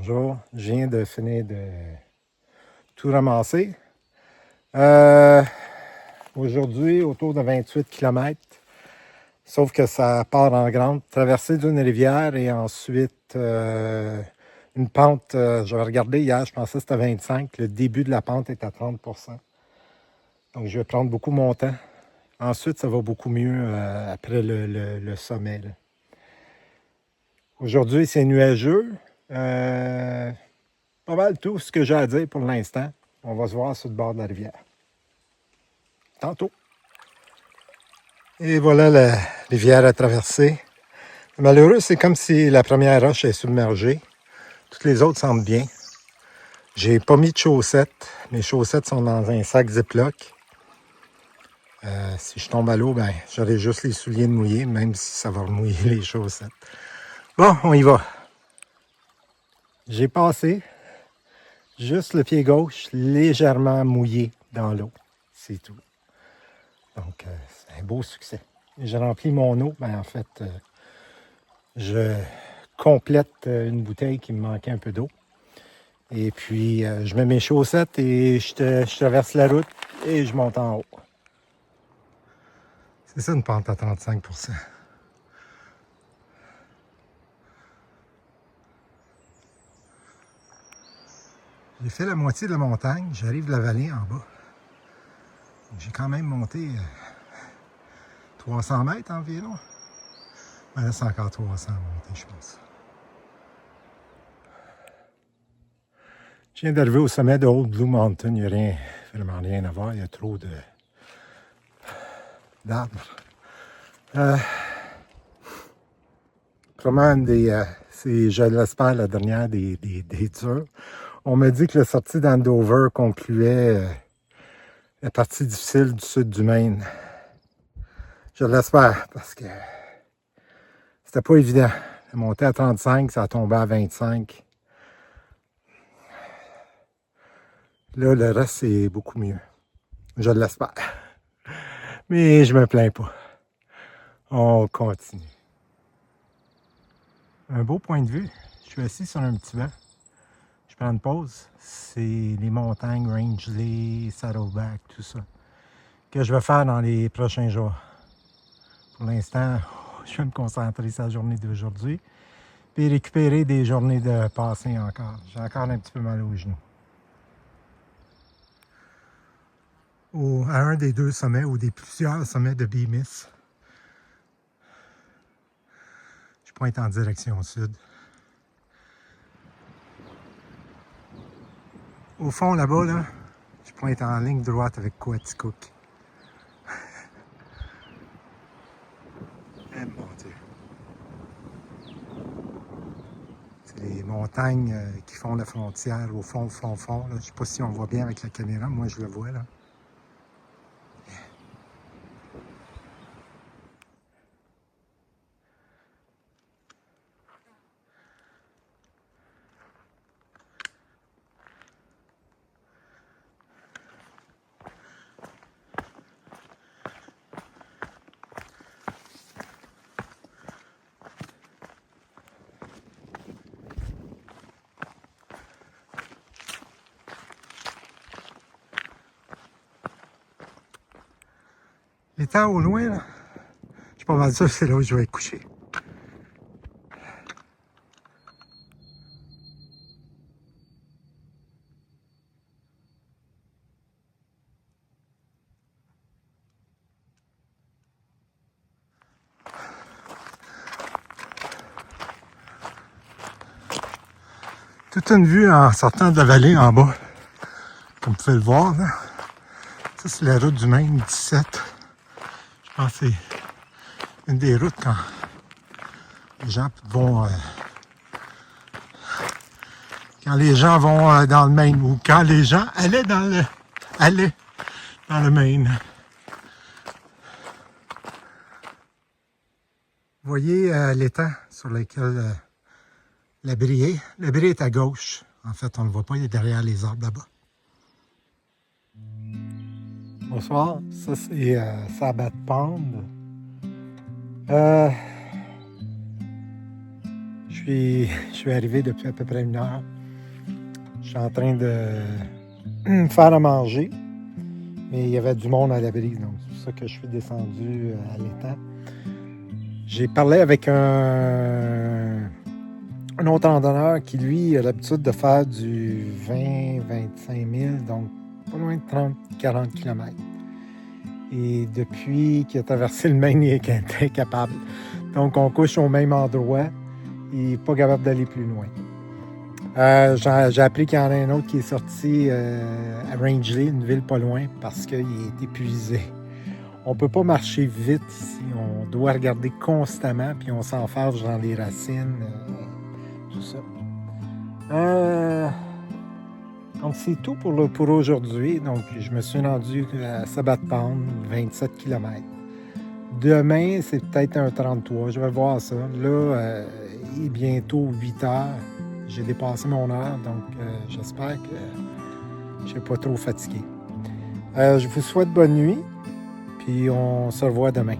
Bonjour, je viens de finir de tout ramasser. Aujourd'hui, autour de 28 km, sauf que ça part en grande traversée d'une rivière et ensuite une pente. J'avais regardé hier, je pensais que c'était 25. Le début de la pente est à 30%. Donc, je vais prendre beaucoup mon temps. Ensuite, ça va beaucoup mieux après le sommet. Là. Aujourd'hui, c'est nuageux. Pas mal tout ce que j'ai à dire pour l'instant. On va se voir sur le bord de la rivière. Tantôt. Et voilà la rivière à traverser. Malheureux, c'est comme si la première roche est submergée. Toutes les autres semblent bien. J'ai pas mis de chaussettes. Mes chaussettes sont dans un sac Ziploc. Si je tombe à l'eau, ben, j'aurai juste les souliers mouillés, même si ça va remouiller les chaussettes. Bon, on y va. J'ai passé juste le pied gauche légèrement mouillé dans l'eau. C'est tout. Donc, c'est un beau succès. J'ai rempli mon eau. Ben, en fait, je complète une bouteille qui me manquait un peu d'eau. Et puis, je mets mes chaussettes et je traverse la route et je monte en haut. C'est ça une pente à 35%. J'ai fait la moitié de la montagne. J'arrive de la vallée en bas. J'ai quand même monté 300 mètres environ. Ben là, c'est encore 300 à monter, je pense. Je viens d'arriver au sommet de Old Blue Mountain. Il n'y a rien, vraiment rien à voir. Il y a trop d'arbres. Vraiment, c'est, je l'espère, la dernière des durs. On m'a dit que la sortie d'Andover concluait la partie difficile du sud du Maine. Je l'espère parce que c'était pas évident. Ça montait à 35, ça a tombé à 25. Là, le reste, c'est beaucoup mieux. Je l'espère. Mais je me plains pas. On continue. Un beau point de vue. Je suis assis sur un petit banc. Je prends une pause. C'est les montagnes, Rangeley, Saddleback, tout ça, que je vais faire dans les prochains jours. Pour l'instant, je vais me concentrer sur la journée d'aujourd'hui, puis récupérer des journées de passé encore. J'ai encore un petit peu mal aux genoux. À un des deux sommets, ou des plusieurs sommets de Bemis, je pointe en direction sud. Au fond, là-bas, là, je pointe en ligne droite avec Coaticook. Eh mon Dieu! C'est les montagnes qui font la frontière au fond, fond. Là. Je ne sais pas si on voit bien avec la caméra, moi je le vois là. L'étang au loin, là, je suis pas mal sûr que c'est là où je vais être couché. Toute une vue en sortant de la vallée en bas, comme vous pouvez le voir. Là. Ça, c'est la route du Maine 17. Je pense que c'est une des routes quand les gens vont... quand les gens vont dans le Maine ou quand les gens allaient dans le Maine. Vous voyez l'étang sur lequel la Brie est. La Brie est à gauche. En fait, on ne le voit pas, il est derrière les arbres là-bas. Bonsoir, ça c'est Sabbath Pond. Je suis arrivé depuis à peu près 1 heure. suis en train de me faire à manger. Mais il y avait du monde à l'abri, donc c'est pour ça que je suis descendu à l'étang. J'ai parlé avec un autre randonneur qui, lui, a l'habitude de faire du 20-25 000, donc pas loin de 30-40 km. Et depuis qu'il a traversé le Maine, il est incapable. Donc, on couche au même endroit. Il n'est pas capable d'aller plus loin. J'ai appris qu'il y en a un autre qui est sorti à Rangeley, une ville pas loin, parce qu'il est épuisé. On ne peut pas marcher vite ici. On doit regarder constamment, puis on s'enfarge dans les racines, tout ça. Donc, c'est tout pour aujourd'hui. Donc, je me suis rendu à Sabbath Pound, 27 km. Demain, c'est peut-être un 33. Je vais voir ça. Là, il est bientôt 8 heures. J'ai dépassé mon heure, donc j'espère que je ne suis pas trop fatigué. Je vous souhaite bonne nuit, puis on se revoit demain.